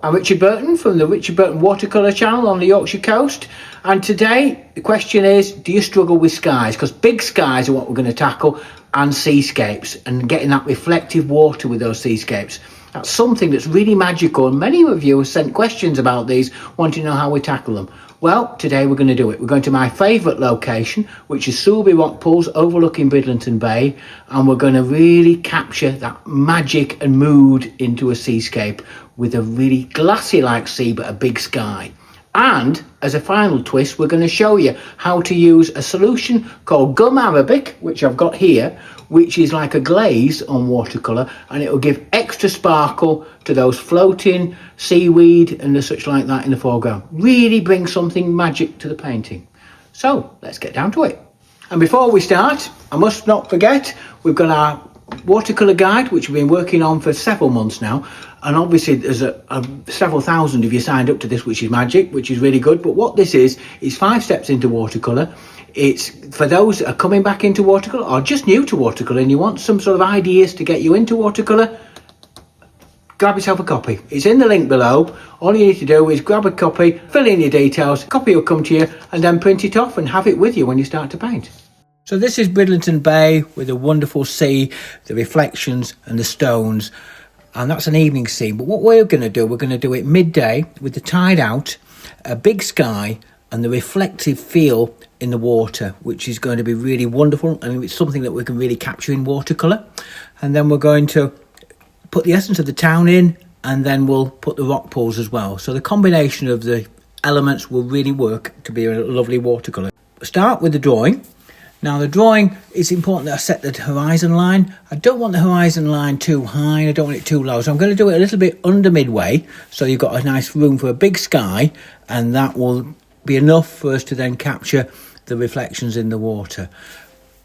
I'm Richard Burton from the Richard Burton Watercolour channel on the Yorkshire coast, and today the question is, do you struggle with skies? Because big skies are what we're going to tackle, and seascapes, and getting that reflective water with those seascapes. That's something that's really magical, and many of you have sent questions about these, wanting to know how we tackle them. Well, today we're going to do it. We're going to my favourite location, which is Sulby Rock Pools overlooking Bridlington Bay, and we're going to really capture that magic and mood into a seascape with a really glassy-like sea but a big sky. And as a final twist, we're going to show you how to use a solution called gum arabic, which I've got here, which is like a glaze on watercolour, and it will give extra sparkle to those floating seaweed and the such like that in the foreground. Really bring something magic to the painting. So let's get down to it. And before we start, I must not forget, we've got our watercolour guide, which we've been working on for several months now, and obviously there's several thousand of you signed up to this, which is magic, which is really good. But what this is 5 steps into watercolour. It's for those that are coming back into watercolour or just new to watercolour and you want some sort of ideas to get you into watercolour. Grab yourself a copy. It's in the link below. All you need to do is grab a copy, fill in your details, copy will come to you, and then print it off and have it with you when you start to paint. So this is Bridlington Bay with a wonderful sea, the reflections and the stones, and that's an evening scene. But what we're going to do, we're going to do it midday with the tide out, a big sky and the reflective feel in the water, which is going to be really wonderful, and it's something that we can really capture in watercolour. And then we're going to put the essence of the town in, and then we'll put the rock pools as well. So the combination of the elements will really work to be a lovely watercolour. Start with the drawing. Now the drawing, it's important that I set the horizon line. I don't want the horizon line too high, I don't want it too low. So I'm going to do it a little bit under midway, so you've got a nice room for a big sky, and that will be enough for us to then capture the reflections in the water.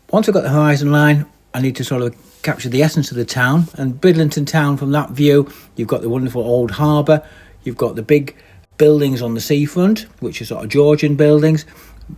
Once I've got the horizon line, I need to sort of capture the essence of the town. And Bridlington town, from that view, you've got the wonderful old harbour, you've got the big buildings on the seafront, which are sort of Georgian buildings,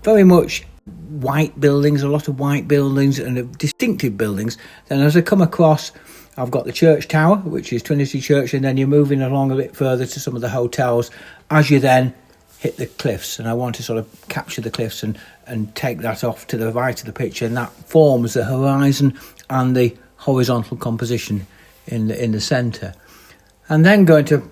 very much white buildings, a lot of white buildings and distinctive buildings. Then as I come across, I've got the church tower, which is Trinity Church, and then you're moving along a bit further to some of the hotels as you then hit the cliffs. And I want to sort of capture the cliffs and take that off to the right of the picture, and that forms the horizon and the horizontal composition in the centre. And then going to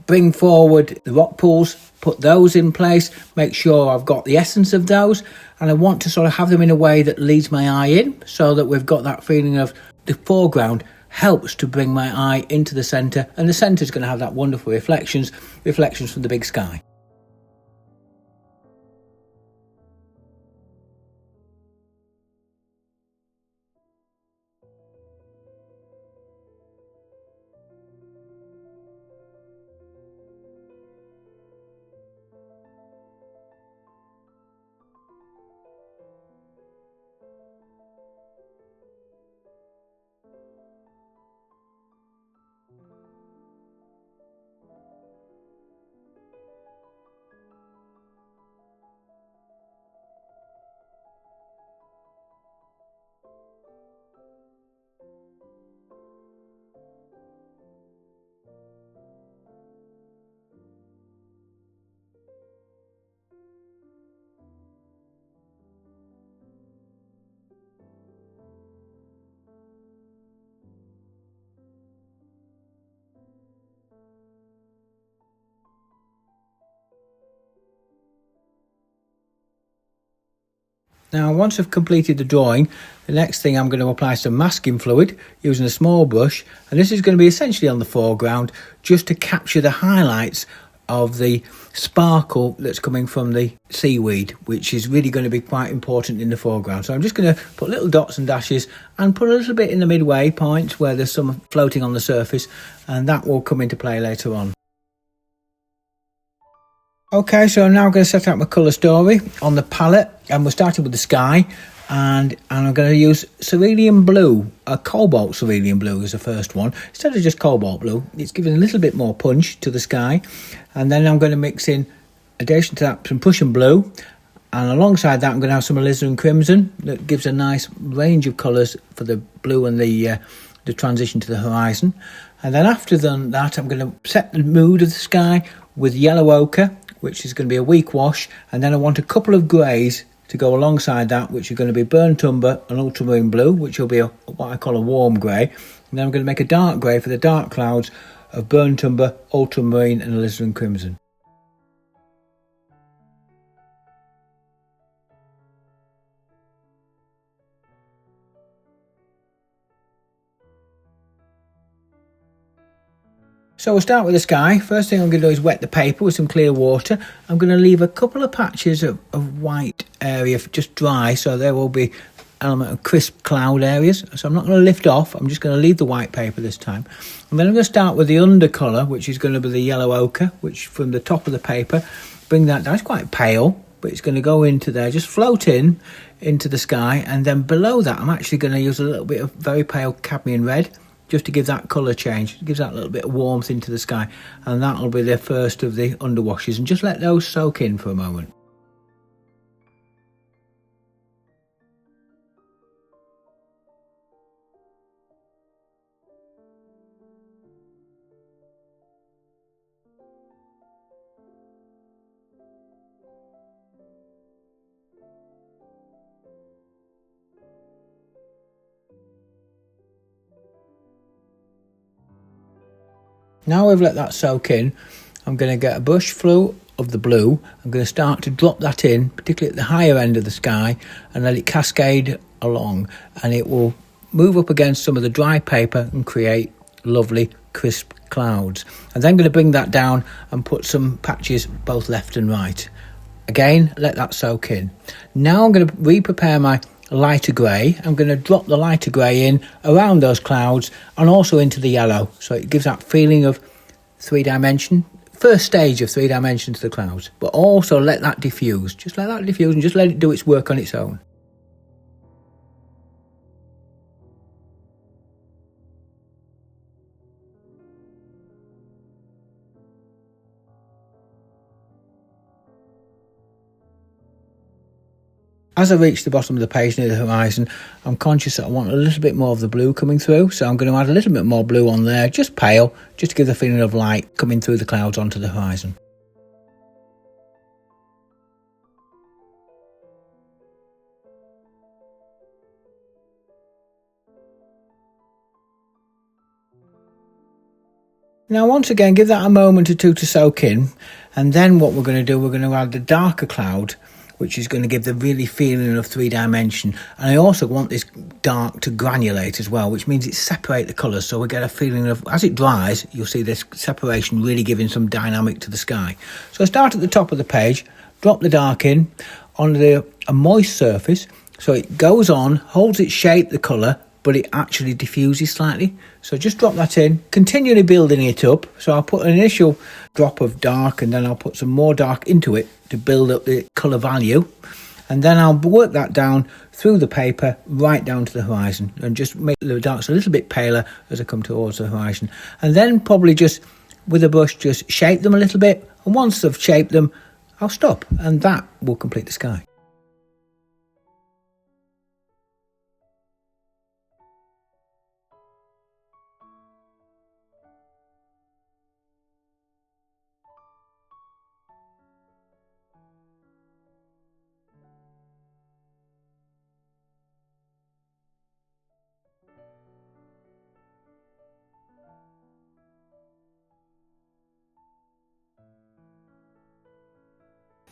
bring forward the rock pools, put those in place, make sure I've got the essence of those, and I want to sort of have them in a way that leads my eye in, so that we've got that feeling of the foreground helps to bring my eye into the centre, and the centre is going to have that wonderful reflections from the big sky. Now, once I've completed the drawing, the next thing I'm going to apply some masking fluid using a small brush, and this is going to be essentially on the foreground just to capture the highlights of the sparkle that's coming from the seaweed, which is really going to be quite important in the foreground. So I'm just going to put little dots and dashes and put a little bit in the midway point where there's some floating on the surface, and that will come into play later on. Okay, so I'm now going to set out my colour story on the palette, and we're starting with the sky, and I'm going to use cerulean blue, a cobalt cerulean blue is the first one. Instead of just cobalt blue, it's giving a little bit more punch to the sky, and then I'm going to mix in, addition to that, some Prussian blue, and alongside that I'm going to have some alizarin crimson that gives a nice range of colours for the blue and the transition to the horizon. And then after that, I'm going to set the mood of the sky with yellow ochre, which is going to be a weak wash. And then I want a couple of greys to go alongside that, which are going to be burnt umber and ultramarine blue, which will be what I call a warm grey. And then I'm going to make a dark grey for the dark clouds of burnt umber, ultramarine and alizarin crimson. So we'll start with the sky. First thing I'm going to do is wet the paper with some clear water. I'm going to leave a couple of patches of white area just dry, so there will be element of crisp cloud areas. So I'm not going to lift off, I'm just going to leave the white paper this time. And then I'm going to start with the undercolour, which is going to be the yellow ochre, which from the top of the paper, bring that down. It's quite pale, but it's going to go into there, just float into the sky. And then below that, I'm actually going to use a little bit of very pale cadmium red, just to give that colour change. It gives that little bit of warmth into the sky, and that'll be the first of the underwashes, and just let those soak in for a moment. Now we've let that soak in, I'm going to get a brush flew of the blue. I'm going to start to drop that in, particularly at the higher end of the sky, and let it cascade along, and it will move up against some of the dry paper and create lovely crisp clouds. I'm then going to bring that down and put some patches both left and right. Again, let that soak in. Now I'm going to re-prepare my lighter grey. I'm going to drop the lighter grey in around those clouds and also into the yellow, so it gives that feeling of three-dimension, first stage of 3 dimension to the clouds, but also let that diffuse. Just let that diffuse and just let it do its work on its own. As I reach the bottom of the page near the horizon, I'm conscious that I want a little bit more of the blue coming through, so I'm going to add a little bit more blue on there, just pale, just to give the feeling of light coming through the clouds onto the horizon. Now once again, give that a moment or two to soak in, and then what we're going to do, we're going to add the darker cloud, which is going to give the really feeling of 3 dimension. And I also want this dark to granulate as well, which means it separate the colours, so we get a feeling of, as it dries, you'll see this separation really giving some dynamic to the sky. So I start at the top of the page, drop the dark in on a moist surface, so it goes on, holds its shape, the colour, but it actually diffuses slightly. So just drop that in, continually building it up. So I'll put an initial drop of dark, and then I'll put some more dark into it to build up the colour value. And then I'll work that down through the paper right down to the horizon, and just make the darks a little bit paler as I come towards the horizon. And then probably just with a brush, just shape them a little bit. And once I've shaped them, I'll stop, and that will complete the sky.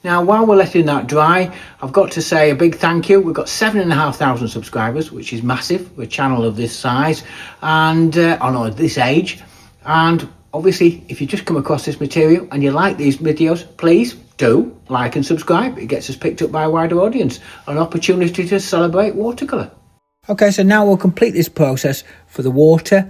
Now, while we're letting that dry, I've got to say a big thank you. We've got 7,500 subscribers, which is massive for a channel of this size and this age. And obviously, if you just come across this material and you like these videos, please do like and subscribe. It gets us picked up by a wider audience, an opportunity to celebrate watercolour. Okay, so now we'll complete this process for the water.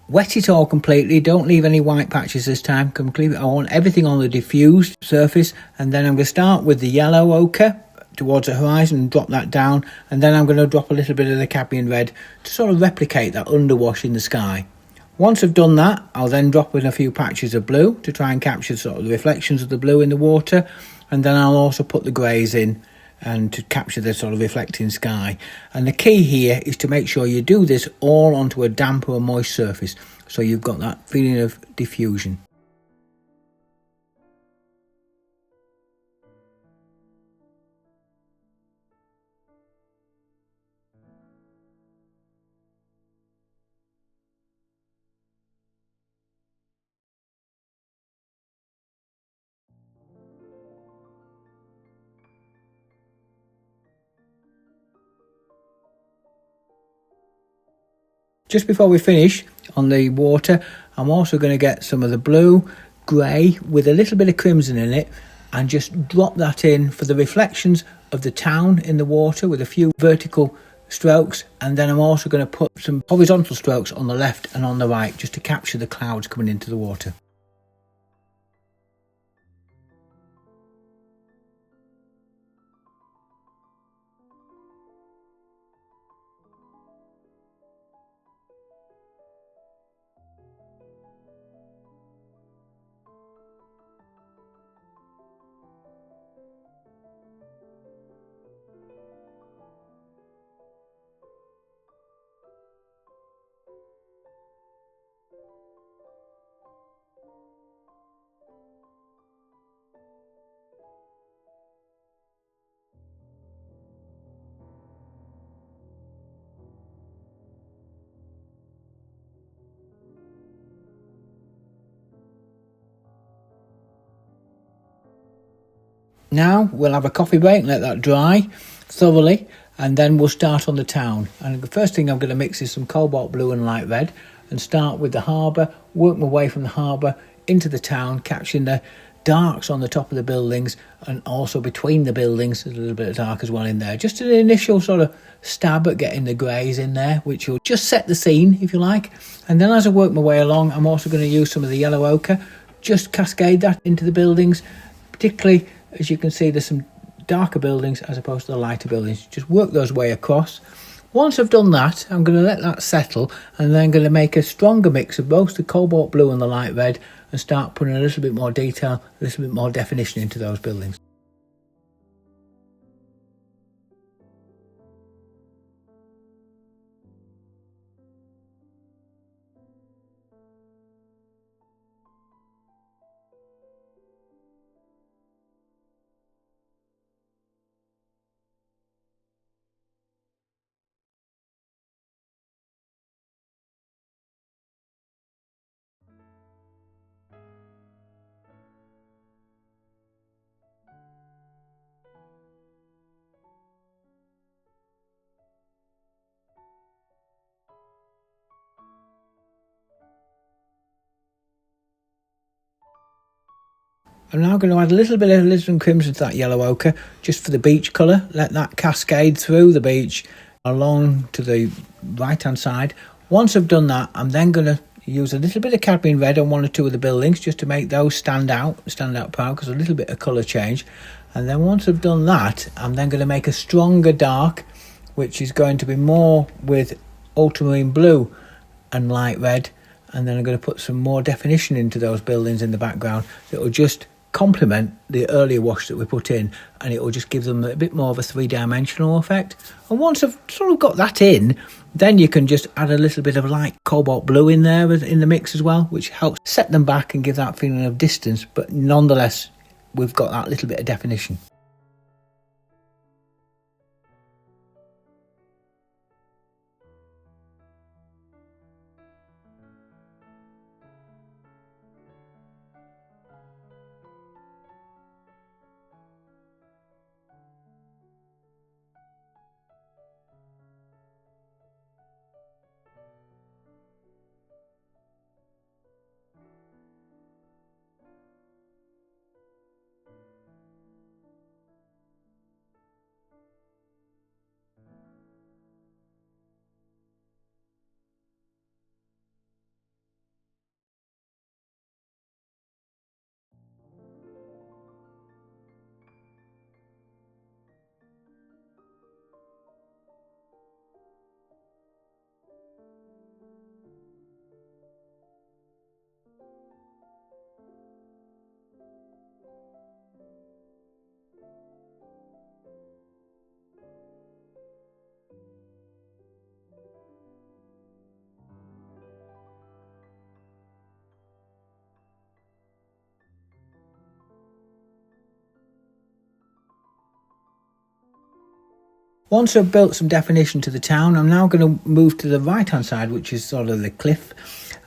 Wet it all completely, don't leave any white patches this time. I want everything on the diffused surface, and then I'm going to start with the yellow ochre towards the horizon and drop that down, and then I'm going to drop a little bit of the cadmium red to sort of replicate that underwash in the sky. Once I've done that, I'll then drop in a few patches of blue to try and capture sort of the reflections of the blue in the water, and then I'll also put the greys in and to capture the sort of reflecting sky. And the key here is to make sure you do this all onto a damp or moist surface. so you've got that feeling of diffusion. Just before we finish on the water, I'm also going to get some of the blue, grey with a little bit of crimson in it, and just drop that in for the reflections of the town in the water with a few vertical strokes. And then I'm also going to put some horizontal strokes on the left and on the right just to capture the clouds coming into the water. Now we'll have a coffee break, let that dry thoroughly, and then we'll start on the town. And the first thing I'm going to mix is some cobalt blue and light red, and start with the harbour, work my way from the harbour into the town, capturing the darks on the top of the buildings, and also between the buildings there's a little bit of dark as well in there. Just an initial sort of stab at getting the greys in there, which will just set the scene, if you like. And then as I work my way along, I'm also going to use some of the yellow ochre, just cascade that into the buildings, particularly as you can see there's some darker buildings as opposed to the lighter buildings. Just work those way across. Once I've done that, I'm going to let that settle, and then going to make a stronger mix of both the cobalt blue and the light red, and start putting a little bit more detail, a little bit more definition into those buildings. I'm now going to add a little bit of alizarin crimson to that yellow ochre, just for the beach colour. Let that cascade through the beach along to the right hand side. Once I've done that, I'm then going to use a little bit of cadmium red on one or two of the buildings just to make those stand out proud, because a little bit of colour change. And then once I've done that, I'm then going to make a stronger dark, which is going to be more with ultramarine blue and light red. And then I'm going to put some more definition into those buildings in the background that will just complement the earlier wash that we put in, and it will just give them a bit more of a three-dimensional effect. And once I've sort of got that in, then you can just add a little bit of light cobalt blue in there in the mix as well, which helps set them back and give that feeling of distance, but nonetheless we've got that little bit of definition. Once I've built some definition to the town, I'm now going to move to the right hand side, which is sort of the cliff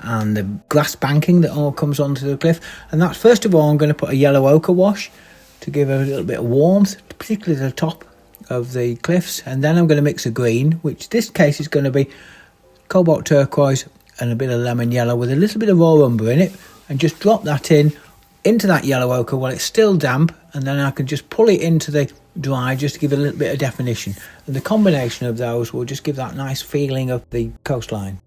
and the grass banking that all comes onto the cliff. And that's, first of all, I'm going to put a yellow ochre wash to give a little bit of warmth, particularly to the top of the cliffs. And then I'm going to mix a green, which this case is going to be cobalt turquoise and a bit of lemon yellow with a little bit of raw umber in it, and just drop that into that yellow ochre while it's still damp, and then I can just pull it into the dry just to give it a little bit of definition, and the combination of those will just give that nice feeling of the coastline.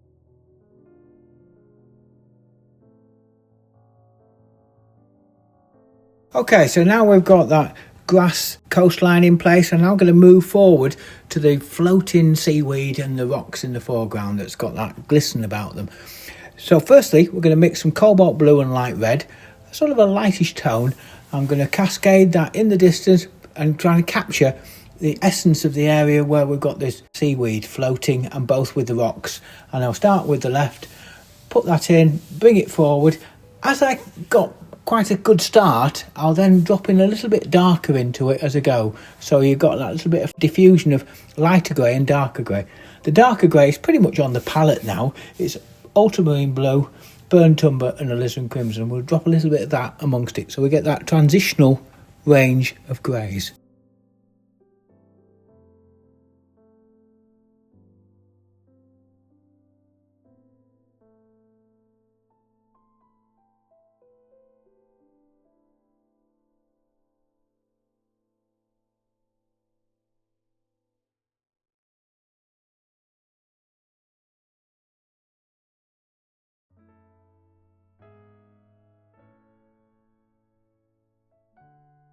Okay, so now we've got that grass coastline in place, I'm now going to move forward to the floating seaweed and the rocks in the foreground that's got that glisten about them. So firstly, we're going to mix some cobalt blue and light red, sort of a lightish tone. I'm going to cascade that in the distance and try to capture the essence of the area where we've got this seaweed floating, and both with the rocks. And I'll start with the left, put that in, bring it forward. As I got quite a good start, I'll then drop in a little bit darker into it as I go. So you've got that little bit of diffusion of lighter grey and darker grey. The darker grey is pretty much on the palette now. It's ultramarine blue, burnt umber and alizarin crimson. We'll drop a little bit of that amongst it so we get that transitional range of greys.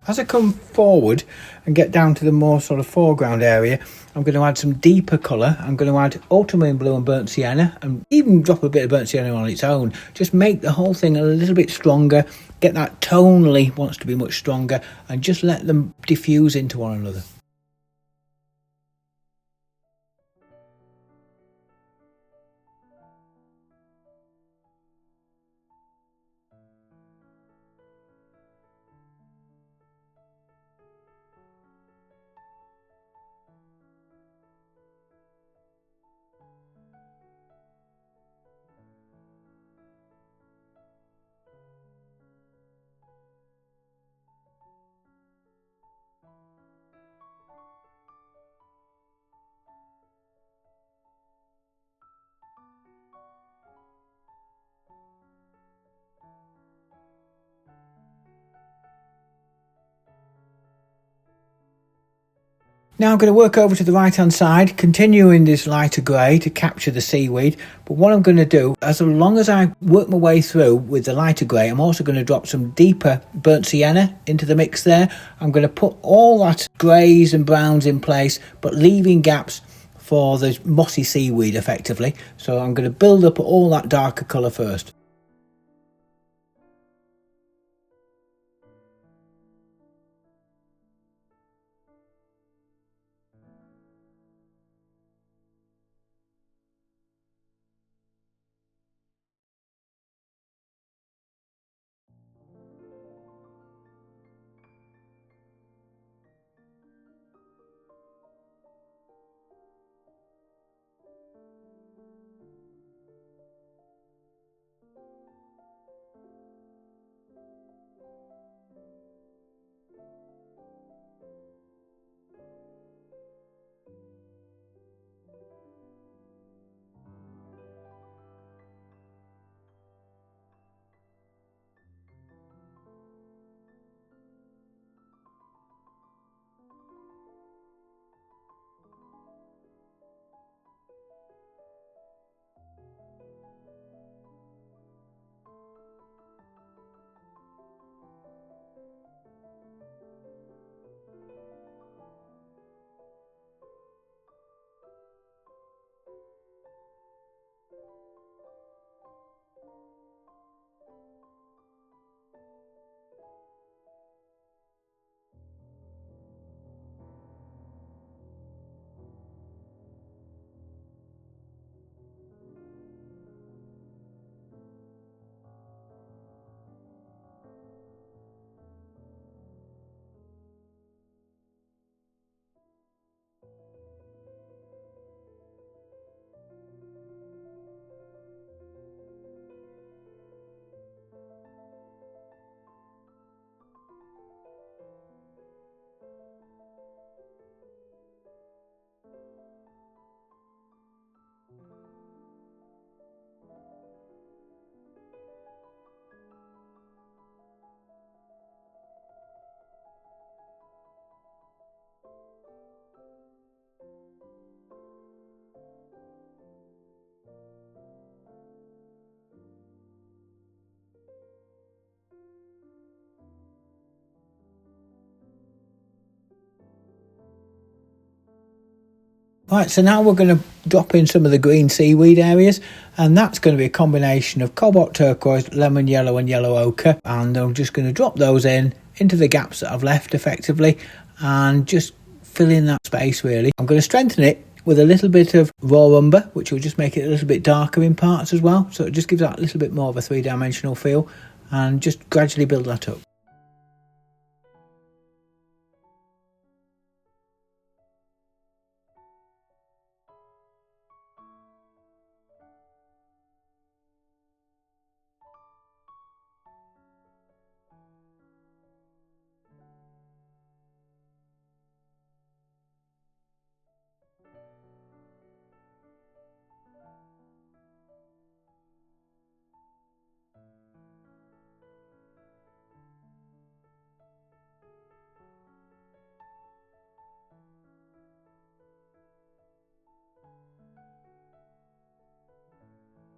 As I come forward and get down to the more sort of foreground area, I'm going to add some deeper colour. I'm going to add ultramarine blue and burnt sienna, and even drop a bit of burnt sienna on its own. Just make the whole thing a little bit stronger, get that tonally wants to be much stronger, and just let them diffuse into one another. Now I'm going to work over to the right hand side, continuing this lighter grey to capture the seaweed. But what I'm going to do, as long as I work my way through with the lighter grey, I'm also going to drop some deeper burnt sienna into the mix there. I'm going to put all that greys and browns in place, but leaving gaps for the mossy seaweed effectively. So I'm going to build up all that darker colour first. Right, so now we're going to drop in some of the green seaweed areas, and that's going to be a combination of cobalt turquoise, lemon yellow and yellow ochre, and I'm just going to drop those into the gaps that I've left effectively and just fill in that space really. I'm going to strengthen it with a little bit of raw umber, which will just make it a little bit darker in parts as well, so it just gives that a little bit more of a three-dimensional feel, and just gradually build that up.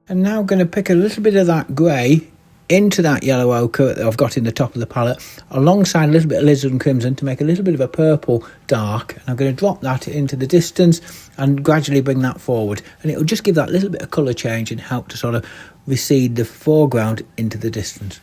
I'm now going to pick a little bit of that grey into that yellow ochre that I've got in the top of the palette, alongside a little bit of alizarin crimson to make a little bit of a purple dark, and I'm going to drop that into the distance and gradually bring that forward, and it will just give that little bit of colour change and help to sort of recede the foreground into the distance.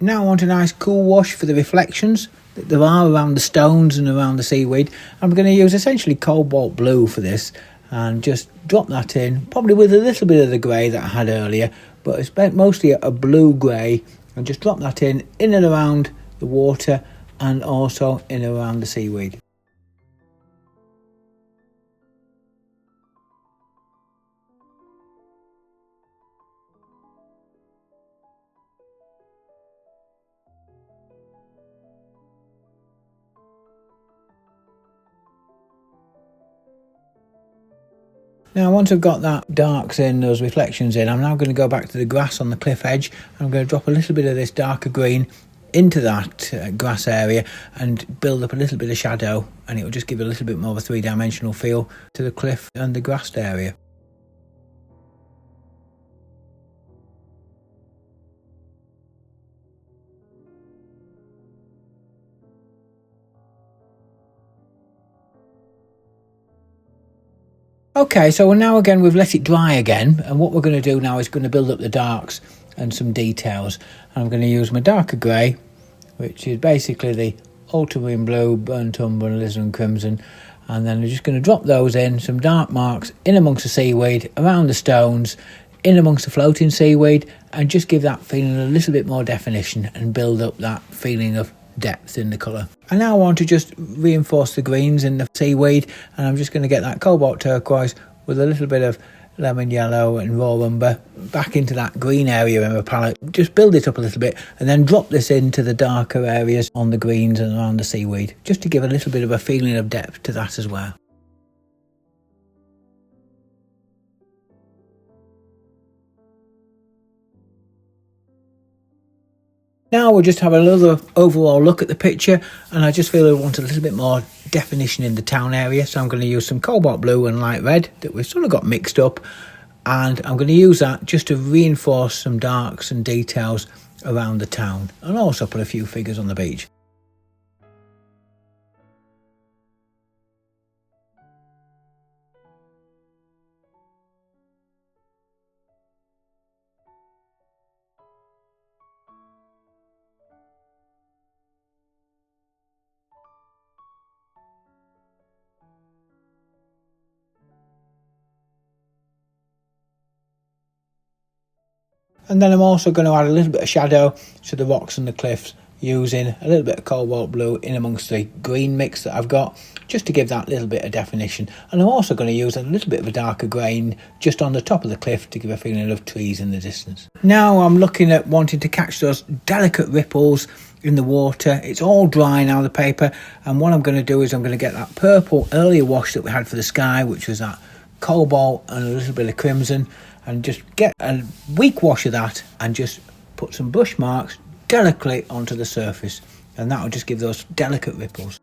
Now I want a nice cool wash for the reflections that there are around the stones and around the seaweed. I'm going to use essentially cobalt blue for this and just drop that in, probably with a little bit of the grey that I had earlier, but it's mostly a blue grey, and just drop that in and around the water and also in and around the seaweed. Now once I've got that darks in, those reflections in, I'm now going to go back to the grass on the cliff edge, and I'm going to drop a little bit of this darker green into that grass area and build up a little bit of shadow, and it will just give a little bit more of a three-dimensional feel to the cliff and the grassed area. Okay, so now again we've let it dry again, and what we're going to do now is going to build up the darks and some details. And I'm going to use my darker grey, which is basically the ultramarine blue, burnt umber and alizarin crimson, and then I'm just going to drop those in, some dark marks in amongst the seaweed, around the stones, in amongst the floating seaweed, and just give that feeling a little bit more definition and build up that feeling of depth in the colour. I now want to just reinforce the greens in the seaweed, and I'm just going to get that cobalt turquoise with a little bit of lemon yellow and raw umber back into that green area in my palette. Just build it up a little bit and then drop this into the darker areas on the greens and around the seaweed, just to give a little bit of a feeling of depth to that as well. Now we'll just have another overall look at the picture, and I just feel I want a little bit more definition in the town area, so I'm going to use some cobalt blue and light red that we've sort of got mixed up, and I'm going to use that just to reinforce some darks and details around the town, and also put a few figures on the beach. And then I'm also going to add a little bit of shadow to the rocks and the cliffs using a little bit of cobalt blue in amongst the green mix that I've got, just to give that little bit of definition. And I'm also going to use a little bit of a darker grain just on the top of the cliff to give a feeling of trees in the distance. Now I'm looking at wanting to catch those delicate ripples in the water. It's all dry now, the paper, and what I'm going to do is I'm going to get that purple earlier wash that we had for the sky, which was that cobalt and a little bit of crimson, and just get a weak wash of that and just put some brush marks delicately onto the surface, and that will just give those delicate ripples.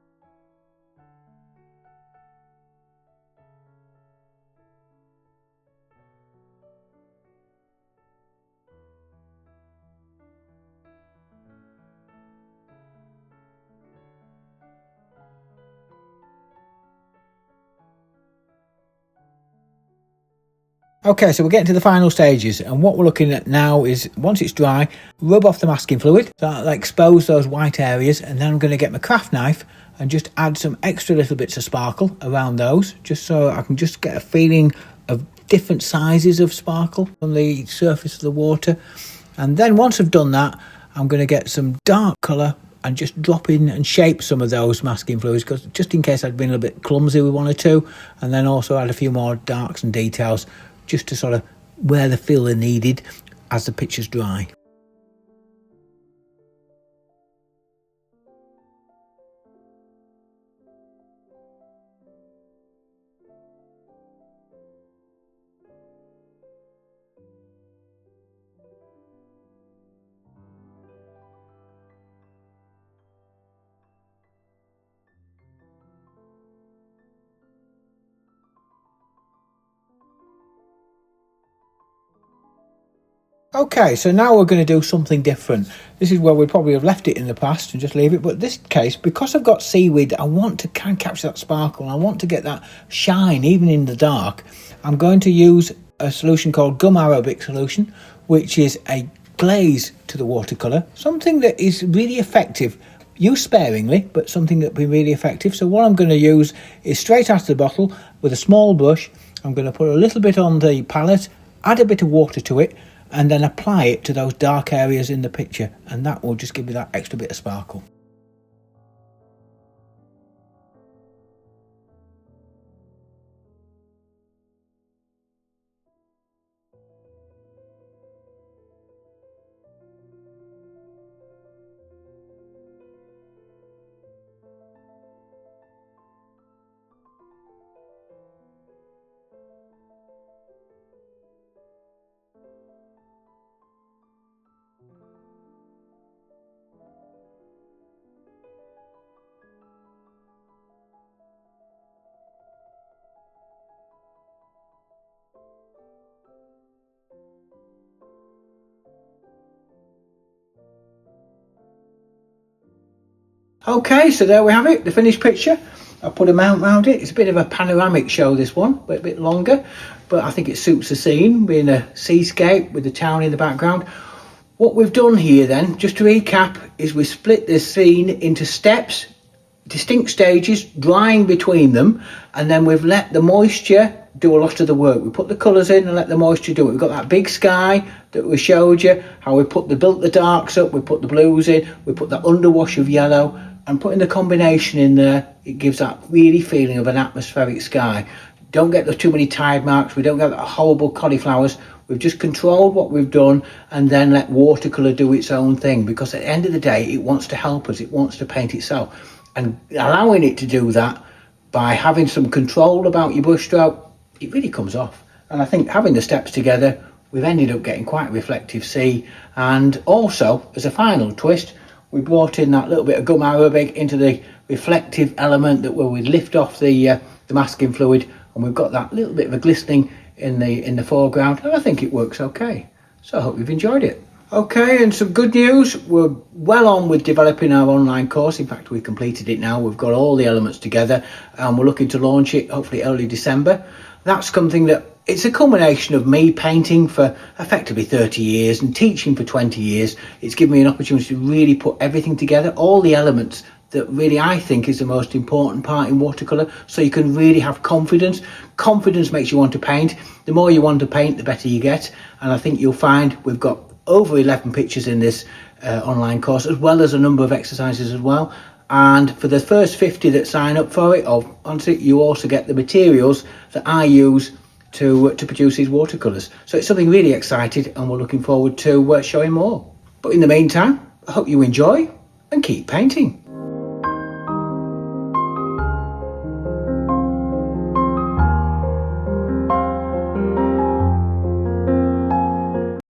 Okay, so we're getting to the final stages, and what we're looking at now is, once it's dry, rub off the masking fluid, so that'll expose those white areas, and then I'm going to get my craft knife and just add some extra little bits of sparkle around those, just so I can just get a feeling of different sizes of sparkle on the surface of the water. And then once I've done that, I'm going to get some dark colour and just drop in and shape some of those masking fluids, because just in case I'd been a bit clumsy with one or two, and then also add a few more darks and details just to sort of where the fill are needed as the picture's dry. Okay, so now we're going to do something different. This is where we'd probably have left it in the past and just leave it, but in this case, because I've got seaweed, I want to kind of capture that sparkle, and I want to get that shine even in the dark. I'm going to use a solution called gum arabic solution, which is a glaze to the watercolour, something that is really effective. Use sparingly, but something that will be really effective. So what I'm going to use is, straight out of the bottle with a small brush, I'm going to put a little bit on the palette, add a bit of water to it, and then apply it to those dark areas in the picture, and that will just give you that extra bit of sparkle. Okay, so there we have it, the finished picture. I put a mount around it. It's a bit of a panoramic show, this one, but a bit longer, but I think it suits the scene, being a seascape with the town in the background. What we've done here then, just to recap, is we split this scene into steps, distinct stages, drying between them, and then we've let the moisture do a lot of the work. We put the colours in and let the moisture do it. We've got that big sky that we showed you, how we built the darks up, we put the blues in, we put that underwash of yellow, and putting the combination in there, it gives that really feeling of an atmospheric sky. Don't get too many tide marks, we don't get that horrible cauliflowers. We've just controlled what we've done and then let watercolour do its own thing, because at the end of the day, it wants to help us, it wants to paint itself. And allowing it to do that by having some control about your brush stroke, it really comes off. And I think having the steps together, we've ended up getting quite a reflective sea. And also, as a final twist, we brought in that little bit of gum arabic into the reflective element that where we lift off the masking fluid, and we've got that little bit of a glistening in the foreground, and I think it works okay. So I hope you've enjoyed it. Okay, and some good news, we're well on with developing our online course. In fact, we've completed it now. We've got all the elements together, and we're looking to launch it hopefully early December. That's something that, it's a combination of me painting for effectively 30 years and teaching for 20 years. It's given me an opportunity to really put everything together, all the elements that really I think is the most important part in watercolour, so you can really have confidence. Confidence makes you want to paint. The more you want to paint, the better you get. And I think you'll find we've got over 11 pictures in this online course, as well as a number of exercises as well. And for the first 50 that sign up for it, honestly, you also get the materials that I use to produce these watercolours. So it's something really exciting, and we're looking forward to showing more. But in the meantime, I hope you enjoy and keep painting.